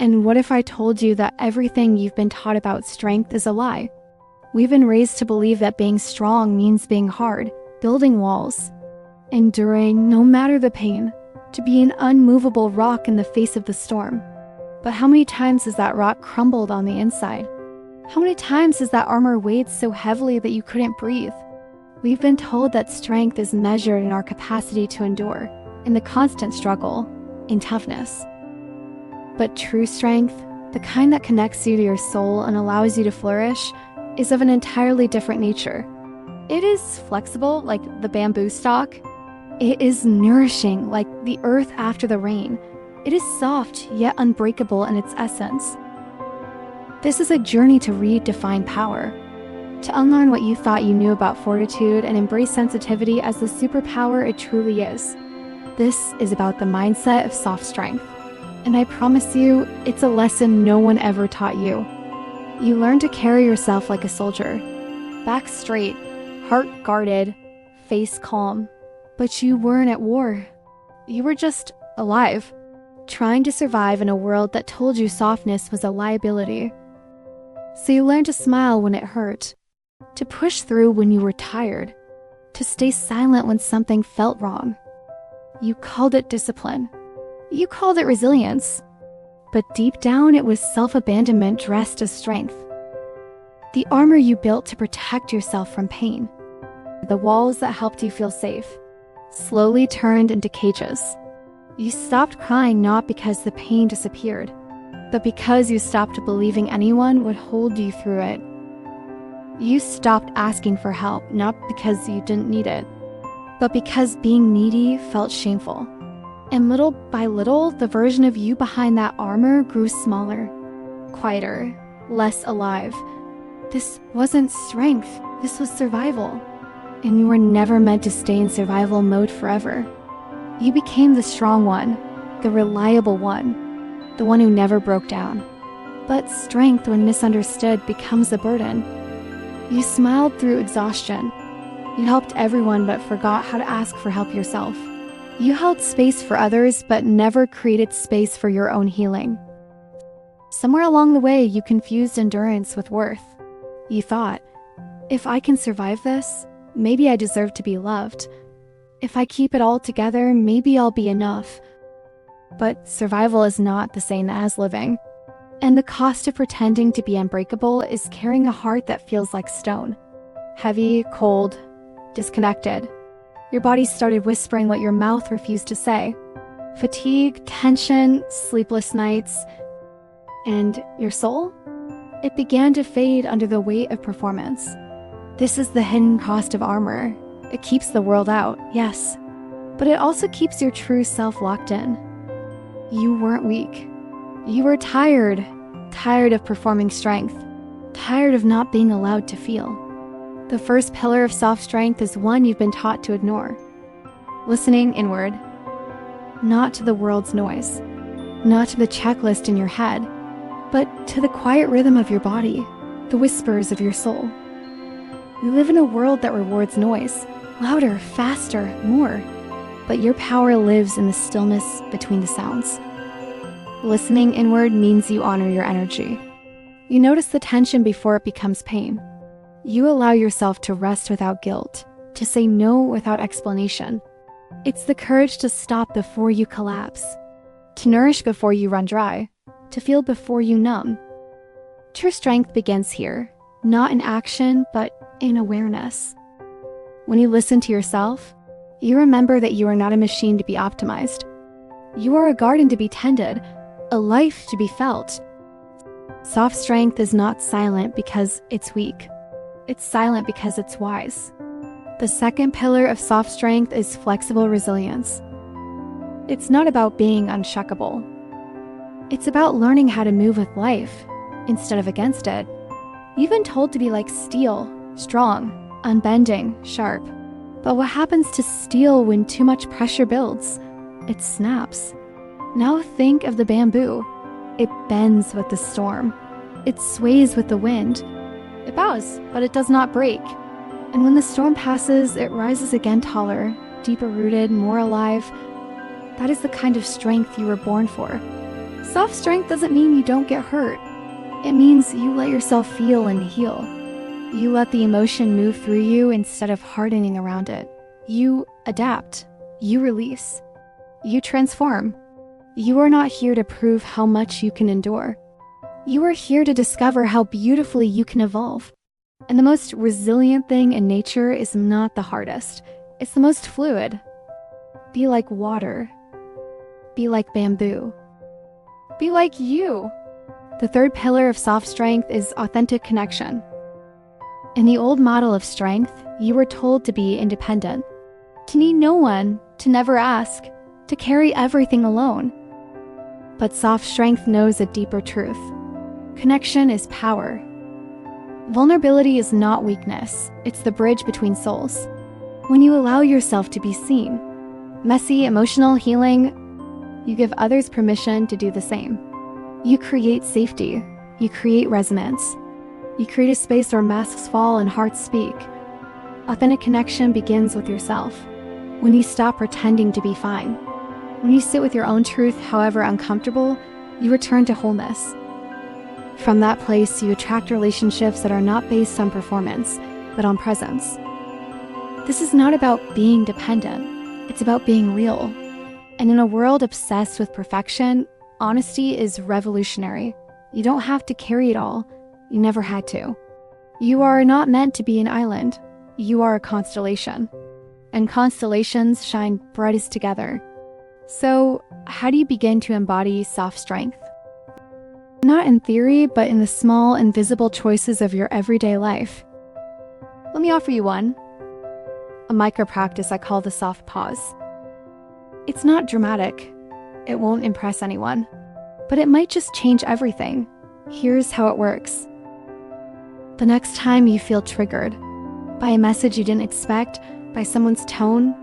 And what if I told you that everything you've been taught about strength is a lie? We've been raised to believe that being strong means being hard, building walls, enduring no matter the pain, to be an unmovable rock in the face of the storm. But how many times has that rock crumbled on the inside? How many times has that armor weighed so heavily that you couldn't breathe? We've been told that strength is measured in our capacity to endure, in the constant struggle, in toughness. But true strength, the kind that connects you to your soul and allows you to flourish, is of an entirely different nature. It is flexible, like the bamboo stalk. It is nourishing, like the earth after the rain. It is soft, yet unbreakable in its essence. This is a journey to redefine power, to unlearn what you thought you knew about fortitude and embrace sensitivity as the superpower it truly is. This is about the mindset of soft strength. And I promise you, it's a lesson no one ever taught you. You learn to carry yourself like a soldier. Back straight, heart guarded, face calm. But you weren't at war. You were just alive, trying to survive in a world that told you softness was a liability. So you learned to smile when it hurt, to push through when you were tired, to stay silent when something felt wrong. You called it discipline. You called it resilience. But deep down, it was self-abandonment dressed as strength. The armor you built to protect yourself from pain. The walls that helped you feel safe, slowly turned into cages. You stopped crying not because the pain disappeared, but because you stopped believing anyone would hold you through it. You stopped asking for help, not because you didn't need it, but because being needy felt shameful. And little by little, the version of you behind that armor grew smaller, quieter, less alive. This wasn't strength, this was survival. And you were never meant to stay in survival mode forever. You became the strong one, the reliable one, the one who never broke down. But strength, when misunderstood, becomes a burden. You smiled through exhaustion. You helped everyone but forgot how to ask for help yourself. You held space for others but never created space for your own healing. Somewhere along the way, you confused endurance with worth. You thought, if I can survive this, maybe I deserve to be loved. If I keep it all together, maybe I'll be enough. But survival is not the same as living. And the cost of pretending to be unbreakable is carrying a heart that feels like stone. Heavy, cold, disconnected. Your body started whispering what your mouth refused to say. Fatigue, tension, sleepless nights. And your soul? It began to fade under the weight of performance. This is the hidden cost of armor. It keeps the world out, yes. But it also keeps your true self locked in. You weren't weak. You were tired. Tired of performing strength. Tired of not being allowed to feel. The first pillar of soft strength is one you've been taught to ignore. Listening inward. Not to the world's noise. Not to the checklist in your head. But to the quiet rhythm of your body. The whispers of your soul. We live in a world that rewards noise. Louder, faster, more. But your power lives in the stillness between the sounds. Listening inward means you honor your energy. You notice the tension before it becomes pain. You allow yourself to rest without guilt, to say no without explanation. It's the courage to stop before you collapse, to nourish before you run dry, to feel before you numb. True strength begins here, not in action, but in awareness. When you listen to yourself, you remember that you are not a machine to be optimized. You are a garden to be tended, a life to be felt. Soft strength is not silent because it's weak. It's silent because it's wise. The second pillar of soft strength is flexible resilience. It's not about being unshuckable. It's about learning how to move with life instead of against it. You've been told to be like steel, strong, unbending, sharp. But what happens to steel when too much pressure builds? It snaps. Now think of the bamboo. It bends with the storm. It sways with the wind. It bows, but it does not break. And when the storm passes, it rises again taller, deeper rooted, more alive. That is the kind of strength you were born for. Soft strength doesn't mean you don't get hurt. It means you let yourself feel and heal. You let the emotion move through you instead of hardening around it. You adapt. You release. You transform. You are not here to prove how much you can endure. You are here to discover how beautifully you can evolve. And the most resilient thing in nature is not the hardest. It's the most fluid. Be like water. Be like bamboo. Be like you. The third pillar of soft strength is authentic connection. In the old model of strength, you were told to be independent, to need no one, to never ask, to carry everything alone. But soft strength knows a deeper truth. Connection is power. Vulnerability is not weakness, it's the bridge between souls. When you allow yourself to be seen, messy, emotional, healing, you give others permission to do the same. You create safety. You create resonance. You create a space where masks fall and hearts speak. Authentic connection begins with yourself. When you stop pretending to be fine. When you sit with your own truth, however uncomfortable, you return to wholeness. From that place, you attract relationships that are not based on performance, but on presence. This is not about being dependent. It's about being real. And in a world obsessed with perfection, honesty is revolutionary. You don't have to carry it all. You never had to. You are not meant to be an island. You are a constellation. And constellations shine brightest together. So, how do you begin to embody soft strength? Not in theory, but in the small, invisible choices of your everyday life. Let me offer you one. A micro practice I call the soft pause. It's not dramatic. It won't impress anyone. But it might just change everything. Here's how it works. The next time you feel triggered by a message you didn't expect, by someone's tone,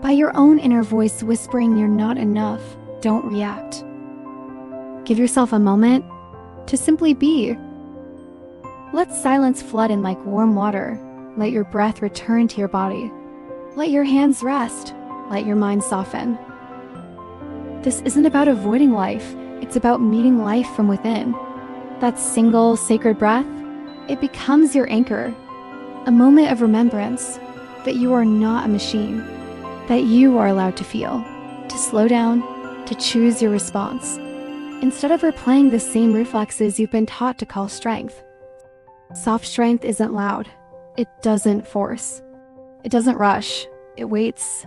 by your own inner voice whispering you're not enough, don't react. Give yourself a moment to simply be. Let silence flood in like warm water. Let your breath return to your body. Let your hands rest. Let your mind soften. This isn't about avoiding life. It's about meeting life from within. That single sacred breath, it becomes your anchor. A moment of remembrance that you are not a machine, that you are allowed to feel, to slow down, to choose your response, instead of replaying the same reflexes you've been taught to call strength. Soft strength isn't loud. It doesn't force. It doesn't rush. It waits.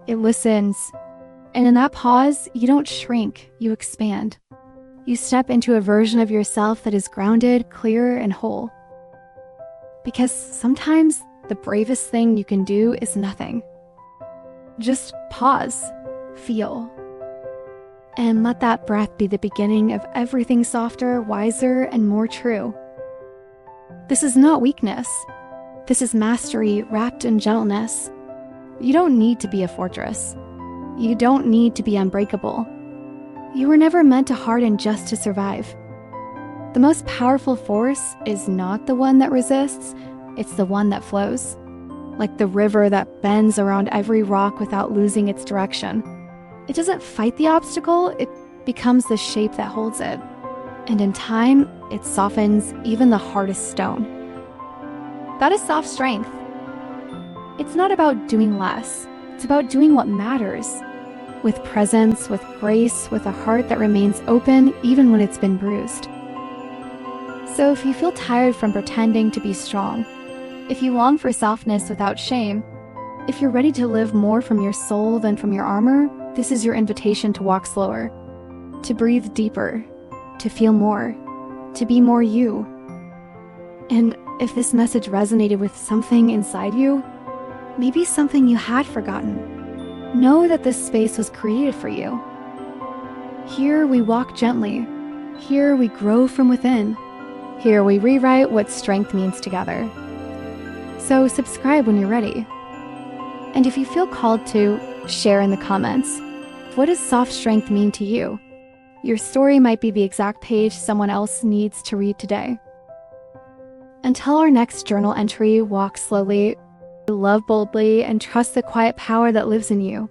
It listens. And in that pause, you don't shrink, you expand. You step into a version of yourself that is grounded, clear, and whole. Because sometimes the bravest thing you can do is nothing. Just pause, feel, and let that breath be the beginning of everything softer, wiser, and more true. This is not weakness. This is mastery wrapped in gentleness. You don't need to be a fortress. You don't need to be unbreakable. You were never meant to harden just to survive. The most powerful force is not the one that resists, it's the one that flows. Like the river that bends around every rock without losing its direction. It doesn't fight the obstacle, it becomes the shape that holds it. And in time, it softens even the hardest stone. That is soft strength. It's not about doing less, it's about doing what matters. With presence, with grace, with a heart that remains open even when it's been bruised. So if you feel tired from pretending to be strong, if you long for softness without shame, if you're ready to live more from your soul than from your armor, this is your invitation to walk slower, to breathe deeper, to feel more, to be more you. And if this message resonated with something inside you, maybe something you had forgotten, know that this space was created for you. Here we walk gently. Here we grow from within. Here we rewrite what strength means together. So subscribe when you're ready. And if you feel called to, share in the comments. What does soft strength mean to you? Your story might be the exact page someone else needs to read today. Until our next journal entry, walk slowly, love boldly, and trust the quiet power that lives in you.